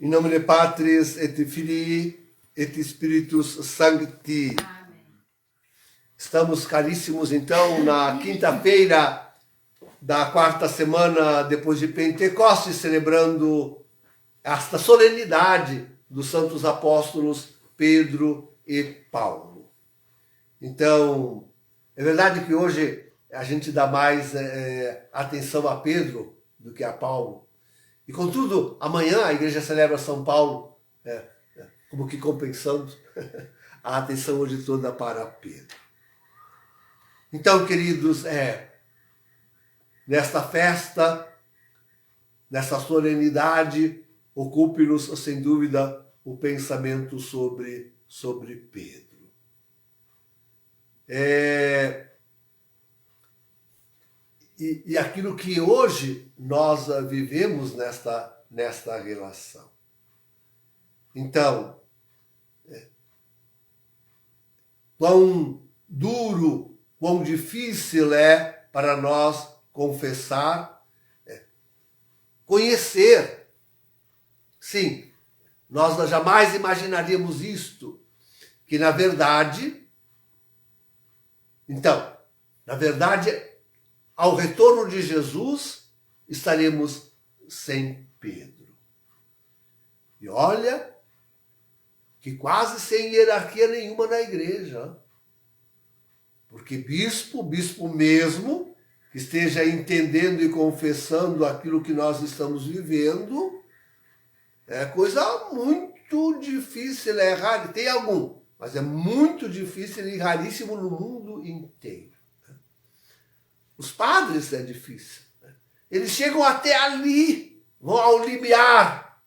In nomine Patris et Filii et Spiritus Sancti. Amém. Estamos, caríssimos, então, na quinta-feira da quarta semana depois de Pentecostes, celebrando esta solenidade dos santos apóstolos Pedro e Paulo. Então, é verdade que hoje a gente dá mais atenção a Pedro do que a Paulo. E, contudo, amanhã a igreja celebra São Paulo, como que compensando a atenção hoje toda para Pedro. Então, queridos, nesta festa, nessa solenidade, ocupe-nos, sem dúvida, o pensamento sobre Pedro. E aquilo que hoje nós vivemos nesta relação. Então, quão duro, quão difícil é para nós confessar, conhecer. Sim, nós jamais imaginaríamos isto, que na verdade, ao retorno de Jesus, estaremos sem Pedro. E olha, que quase sem hierarquia nenhuma na igreja. Porque bispo mesmo, que esteja entendendo e confessando aquilo que nós estamos vivendo, é coisa muito difícil, é raro. Tem algum, mas é muito difícil e raríssimo no mundo inteiro. Os padres é difícil. Eles chegam até ali, vão ao limiar,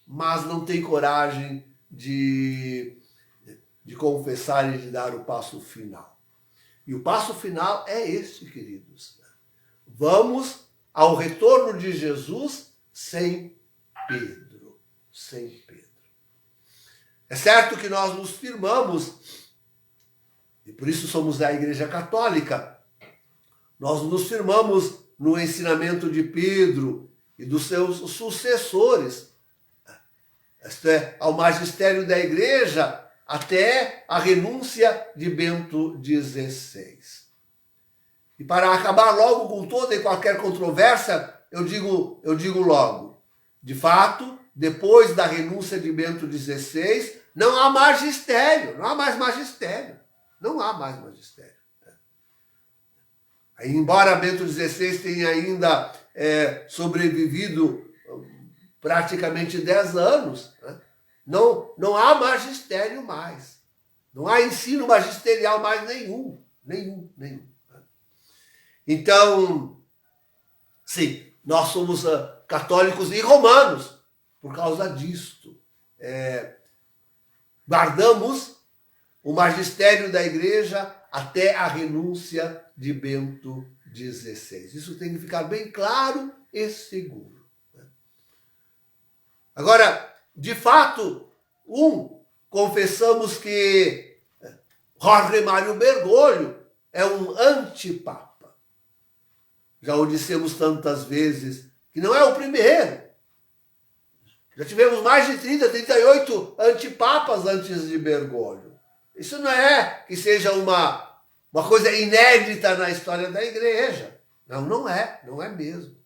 mas não têm coragem de confessar e de dar o passo final. E o passo final é este, queridos. Vamos ao retorno de Jesus sem Pedro. Sem Pedro. É certo que nós nos firmamos, e por isso somos a Igreja Católica, nós nos firmamos no ensinamento de Pedro e dos seus sucessores, isto é, ao magistério da Igreja, até a renúncia de Bento XVI. E para acabar logo com toda e qualquer controvérsia, eu digo logo, de fato, depois da renúncia de Bento XVI, não há magistério, não há mais magistério. Não há mais magistério. Embora Bento XVI tenha ainda sobrevivido praticamente 10 anos, não há magistério mais. Não há ensino magisterial mais nenhum. Então, sim, nós somos católicos e romanos por causa disto. Guardamos o magistério da igreja até a renúncia de Bento XVI. Isso tem que ficar bem claro e seguro. Agora, de fato, confessamos que Jorge Mário Bergoglio é um antipapa. Já o dissemos tantas vezes que não é o primeiro. Já tivemos mais de 38 antipapas antes de Bergoglio. Isso não é que seja uma coisa inédita na história da igreja. Não é mesmo.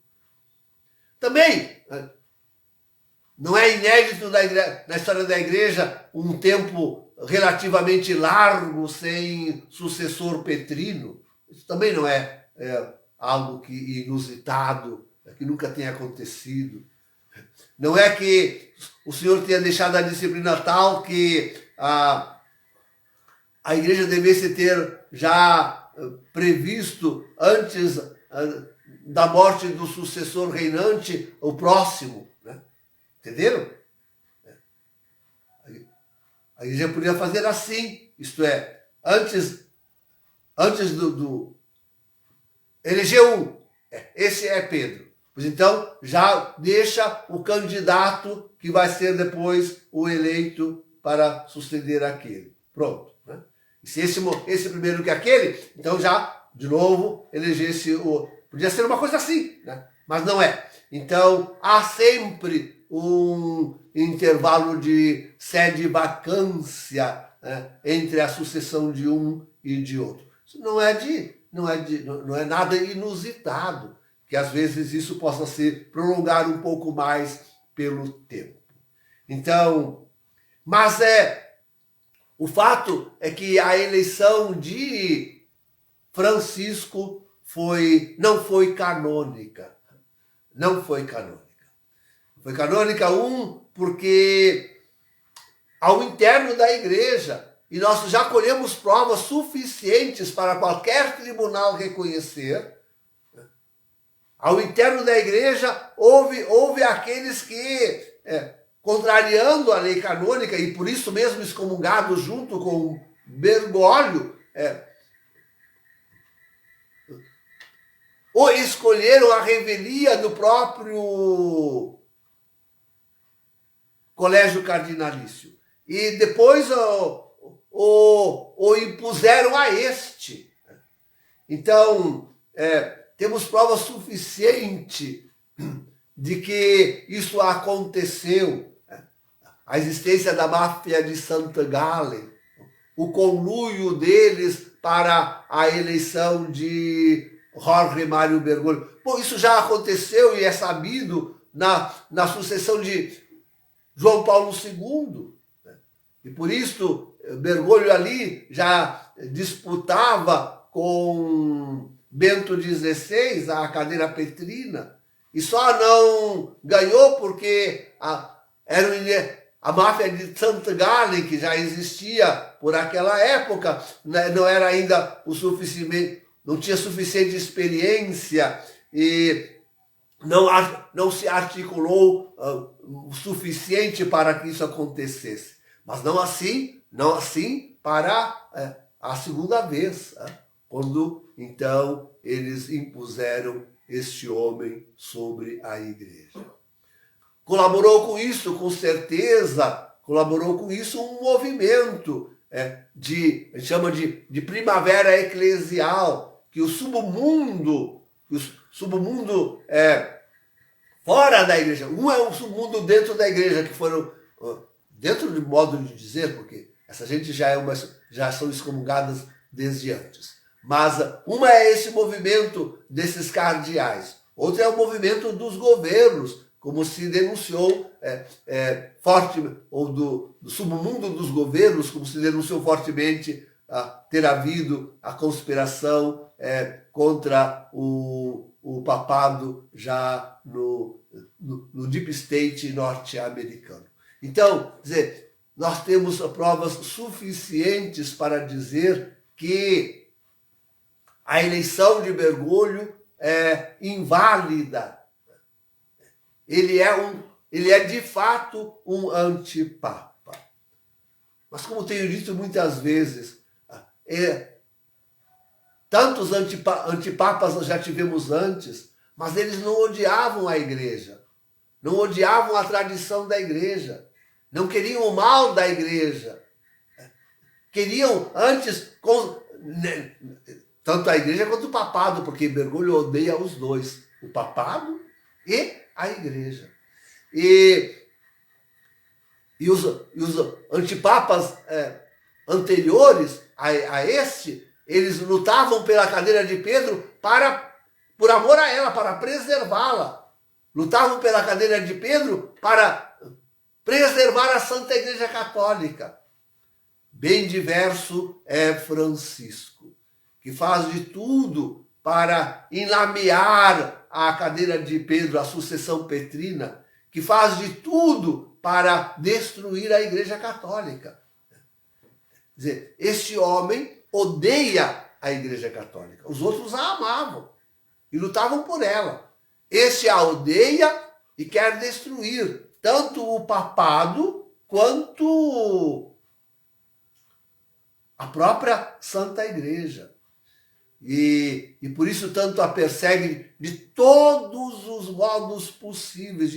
Também não é inédito na história da igreja um tempo relativamente largo sem sucessor petrino. Isso também não é algo inusitado, que nunca tenha acontecido. Não é que o Senhor tenha deixado a disciplina tal que a igreja devesse ter já previsto antes da morte do sucessor reinante o próximo. Entenderam? A igreja podia fazer assim, isto é, antes do eleger esse é Pedro. Pois então, já deixa o candidato que vai ser depois o eleito para suceder aquele. Pronto. E se esse primeiro que aquele, então já, de novo, elegesse o... Podia ser uma coisa assim, mas não é. Então, há sempre um intervalo de sede vacância, né, entre a sucessão de um e de outro. Isso não é nada inusitado, que às vezes isso possa se prolongar um pouco mais pelo tempo. Então, mas o fato é que a eleição de Francisco não foi canônica. Não foi canônica. Foi canônica, porque ao interno da igreja, e nós já colhemos provas suficientes para qualquer tribunal reconhecer, ao interno da igreja houve aqueles que, contrariando a lei canônica, e por isso mesmo excomungados junto com Bergoglio, ou escolheram a revelia do próprio colégio cardinalício. E depois o impuseram a este. Então, temos prova suficiente de que isso aconteceu. A existência da máfia de Santa Gallen, o conluio deles para a eleição de Jorge Mário Bergoglio. Bom, isso já aconteceu e é sabido na sucessão de João Paulo II. E por isso, Bergoglio ali já disputava com Bento XVI a cadeira petrina. E só não ganhou porque a máfia de Santa Gallen, que já existia por aquela época, não era ainda o suficiente, não tinha suficiente experiência e não se articulou o suficiente para que isso acontecesse. Mas não assim para a segunda vez, quando então eles impuseram este homem sobre a igreja. Colaborou com isso, com certeza, um movimento a gente chama de primavera eclesial, que o submundo fora da igreja, um é um submundo dentro da igreja, que foram, dentro de modo de dizer, porque essa gente já são excomungadas desde antes. Mas uma é esse movimento desses cardeais, outra é o movimento dos governos, como se denunciou forte, ou do submundo dos governos, como se denunciou fortemente ter havido a conspiração contra o papado já no deep state norte-americano. Então, quer dizer, nós temos provas suficientes para dizer que a eleição de Bergoglio é inválida. Ele é de fato um antipapa. Mas como tenho dito muitas vezes, tantos antipapas nós já tivemos antes, mas eles não odiavam a igreja, não odiavam a tradição da igreja, não queriam o mal da igreja. Queriam antes, tanto a igreja quanto o papado, porque Bergoglio odeia os dois, o papado e a igreja. E os antipapas anteriores a este, eles lutavam pela cadeira de Pedro por amor a ela, para preservá-la. Lutavam pela cadeira de Pedro para preservar a Santa Igreja Católica. Bem diverso é Francisco, que faz de tudo para enlamear a cadeira de Pedro, a sucessão petrina, que faz de tudo para destruir a Igreja Católica. Quer dizer, este homem odeia a Igreja Católica. Os outros a amavam e lutavam por ela. Este a odeia e quer destruir tanto o papado quanto a própria Santa Igreja. E por isso tanto a persegue de todos os modos possíveis,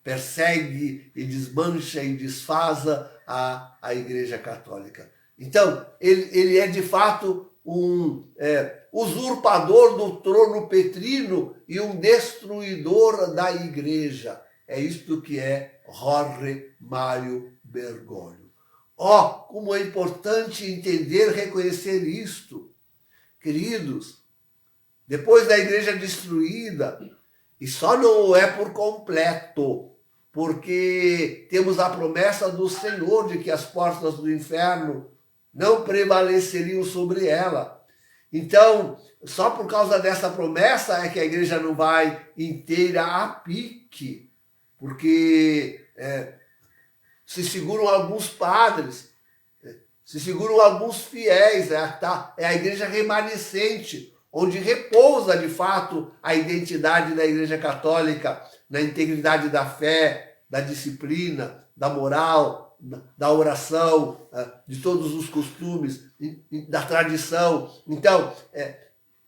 persegue e desmancha e desfaza a Igreja Católica. Então, ele é de fato usurpador do trono petrino e um destruidor da igreja. É isto que é Jorge Mário Bergoglio. Como é importante entender, reconhecer isto. Queridos, depois da igreja destruída, e só não é por completo, porque temos a promessa do Senhor de que as portas do inferno não prevaleceriam sobre ela. Então, só por causa dessa promessa é que a igreja não vai inteira a pique, porque se seguram alguns padres, se seguram alguns fiéis, é a igreja remanescente, onde repousa de fato a identidade da Igreja Católica, na integridade da fé, da disciplina, da moral, da oração, de todos os costumes, da tradição. Então,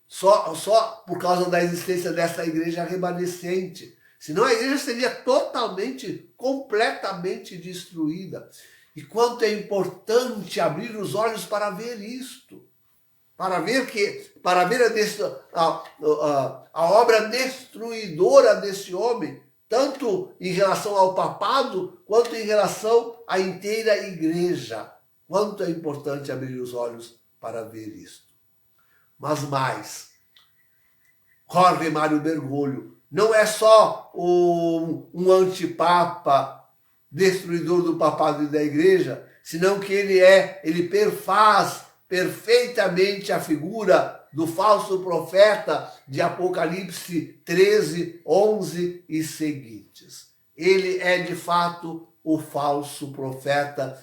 só por causa da existência dessa igreja remanescente. Senão a igreja seria totalmente, completamente destruída. E quanto é importante abrir os olhos para ver isto. Para ver a obra destruidora desse homem, tanto em relação ao papado, quanto em relação à inteira igreja. Quanto é importante abrir os olhos para ver isto. Mas mais, Jorge Mário Bergoglio não é só um antipapa, destruidor do papado e da igreja, senão que ele perfaz perfeitamente a figura do falso profeta de Apocalipse 13, 11 e seguintes. Ele é de fato o falso profeta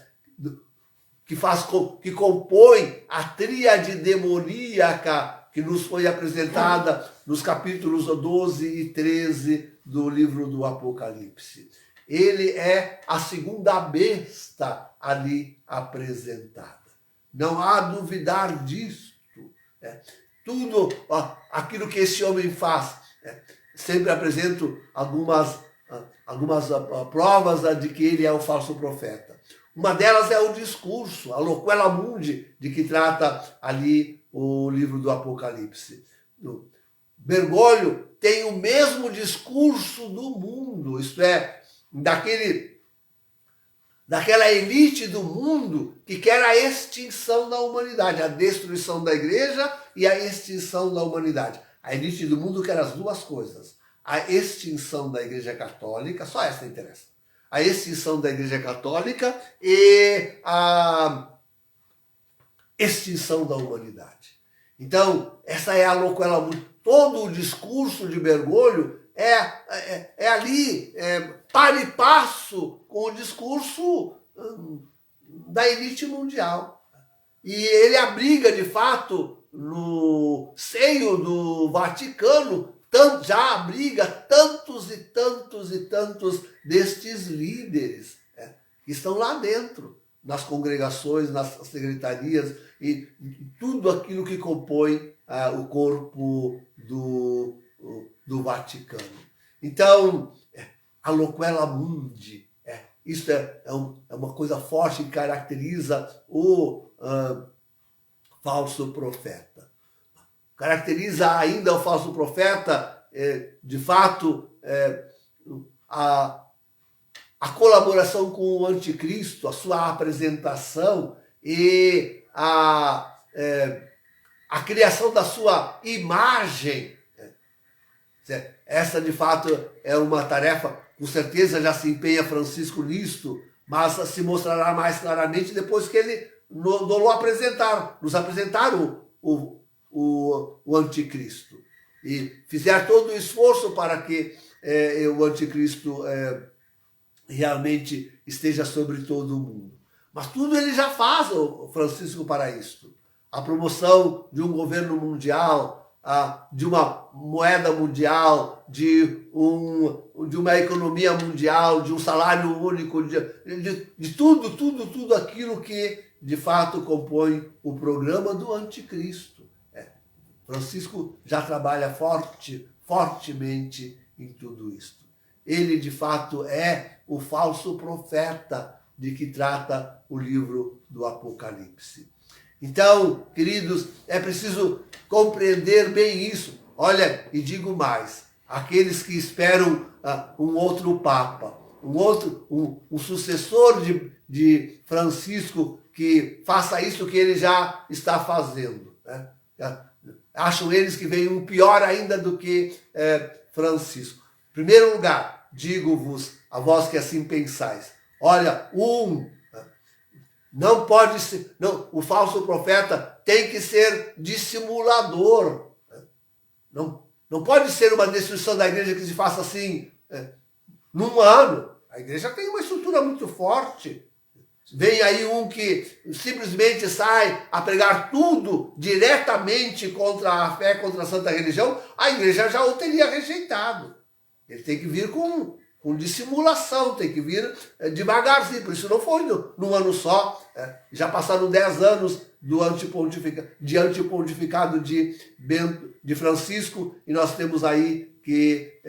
que compõe a tríade demoníaca que nos foi apresentada nos capítulos 12 e 13 do livro do Apocalipse. Ele é a segunda besta ali apresentada. Não há duvidar disto. Tudo aquilo que esse homem faz, sempre apresento algumas provas de que ele é o falso profeta. Uma delas é o discurso, a loquela mundi, de que trata ali o livro do Apocalipse. Bergoglio tem o mesmo discurso do mundo, isto é, daquela elite do mundo que quer a extinção da humanidade, a destruição da igreja e a extinção da humanidade. A elite do mundo quer as duas coisas. A extinção da igreja católica, só essa interessa. A extinção da igreja católica e a extinção da humanidade. Então, essa é a loquela. Todo o discurso de Bergoglio é ali, par e passo com o discurso da elite mundial. E ele abriga, de fato, no seio do Vaticano, já abriga tantos e tantos e tantos destes líderes que estão lá dentro, nas congregações, nas secretarias e tudo aquilo que compõe o corpo do Vaticano. Então, a loquela mundi, isso é uma coisa forte que caracteriza o falso profeta. Caracteriza ainda o falso profeta, de fato, a colaboração com o anticristo, a sua apresentação e a criação da sua imagem. Essa, de fato, é uma tarefa, com certeza já se empenha Francisco nisto, mas se mostrará mais claramente depois que ele nos apresentaram o anticristo. E fizer todo o esforço para que o anticristo realmente esteja sobre todo o mundo. Mas tudo ele já faz, o Francisco, para isto. A promoção de um governo mundial, de uma moeda mundial, de uma economia mundial, de um salário único, de tudo aquilo que, de fato, compõe o programa do anticristo. Francisco já trabalha fortemente em tudo isto. Ele, de fato, é o falso profeta de que trata o livro do Apocalipse. Então, queridos, é preciso compreender bem isso. Olha, e digo mais, aqueles que esperam um outro Papa, um sucessor de Francisco que faça isso que ele já está fazendo, né? Acham eles que vem um pior ainda do que Francisco. Em primeiro lugar, digo-vos, a vós que assim pensais, olha, não pode ser, não, o falso profeta tem que ser dissimulador. Não pode ser uma destruição da igreja que se faça assim, num ano. A igreja tem uma estrutura muito forte. Vem aí um que simplesmente sai a pregar tudo diretamente contra a fé, contra a santa religião, a igreja já o teria rejeitado. Ele tem que vir com dissimulação, tem que vir devagarzinho. Por isso não foi num ano só. Já passaram 10 anos do antipontificado de Francisco, e nós temos aí que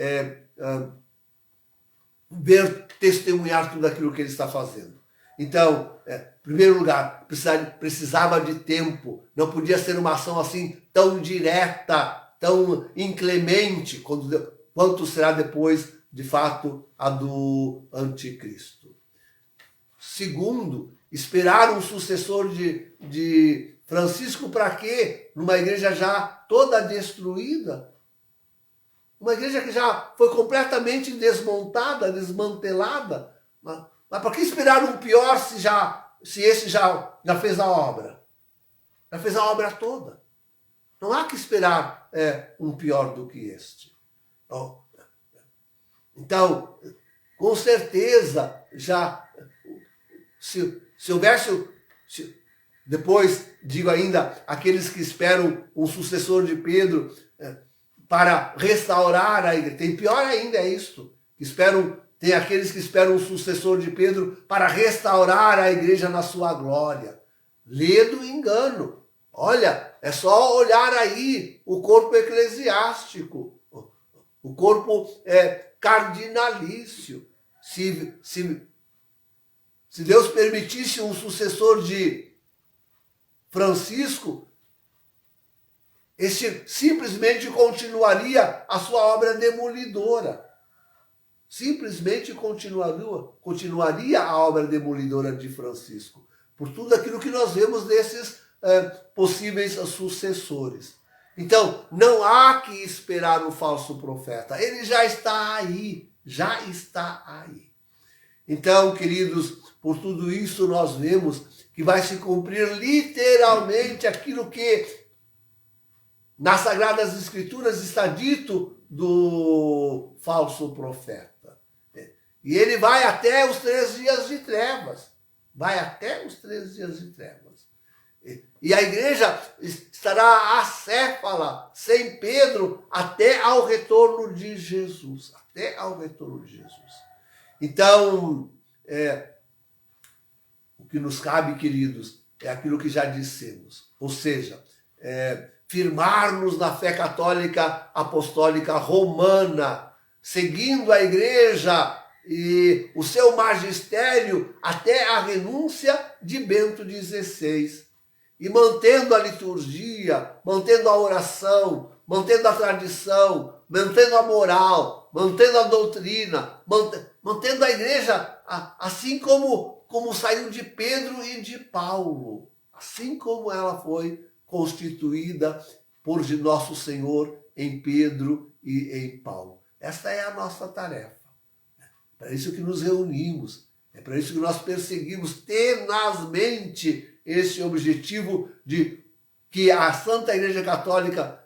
ver, testemunhar tudo aquilo que ele está fazendo. Então, em primeiro lugar, precisava de tempo. Não podia ser uma ação assim tão direta, tão inclemente, quanto será depois, de fato, a do anticristo. Segundo, esperar um sucessor de Francisco para quê? Numa igreja já toda destruída. Uma igreja que já foi completamente desmontada, desmantelada. Mas para que esperar um pior se esse já fez a obra? Já fez a obra toda. Não há que esperar um pior do que este. Então, com certeza, se houvesse, depois digo ainda, aqueles que esperam um sucessor de Pedro para restaurar a igreja. Tem pior ainda isto, tem aqueles que esperam um sucessor de Pedro para restaurar a igreja na sua glória. Lê do engano. Olha, é só olhar aí o corpo eclesiástico, o corpo cardinalício. Se Deus permitisse um sucessor de Francisco, este simplesmente continuaria a sua obra demolidora. Simplesmente continuaria a obra demolidora de Francisco, por tudo aquilo que nós vemos desses possíveis sucessores. Então, não há que esperar o falso profeta. Ele já está aí, Então, queridos, por tudo isso nós vemos que vai se cumprir literalmente aquilo que nas Sagradas Escrituras está dito do falso profeta. E ele vai até os 3 dias de trevas. E a igreja estará acéfala, sem Pedro, até ao retorno de Jesus. Então, o que nos cabe, queridos, é aquilo que já dissemos. Ou seja, firmar-nos na fé católica apostólica romana, seguindo a igreja e o seu magistério até a renúncia de Bento XVI. E mantendo a liturgia, mantendo a oração, mantendo a tradição, mantendo a moral, mantendo a doutrina, mantendo a igreja assim como saiu de Pedro e de Paulo, assim como ela foi constituída por nosso Senhor em Pedro e em Paulo. Esta é a nossa tarefa. É para isso que nos reunimos, é para isso que nós perseguimos tenazmente esse objetivo de que a Santa Igreja Católica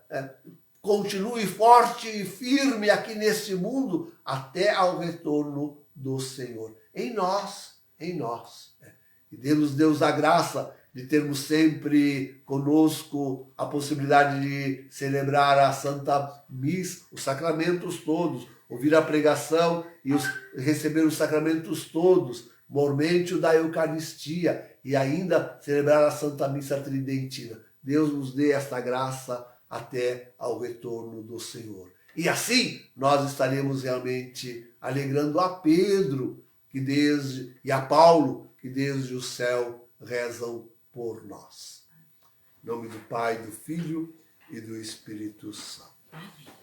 continue forte e firme aqui neste mundo até ao retorno do Senhor. Em nós. E Deus a graça de termos sempre conosco a possibilidade de celebrar a Santa Missa, os sacramentos todos, ouvir a pregação e receber os sacramentos todos, mormente da Eucaristia e ainda celebrar a Santa Missa Tridentina. Deus nos dê esta graça até ao retorno do Senhor. E assim nós estaremos realmente alegrando a Pedro e a Paulo, que desde o céu rezam por nós. Em nome do Pai, do Filho e do Espírito Santo. Amém.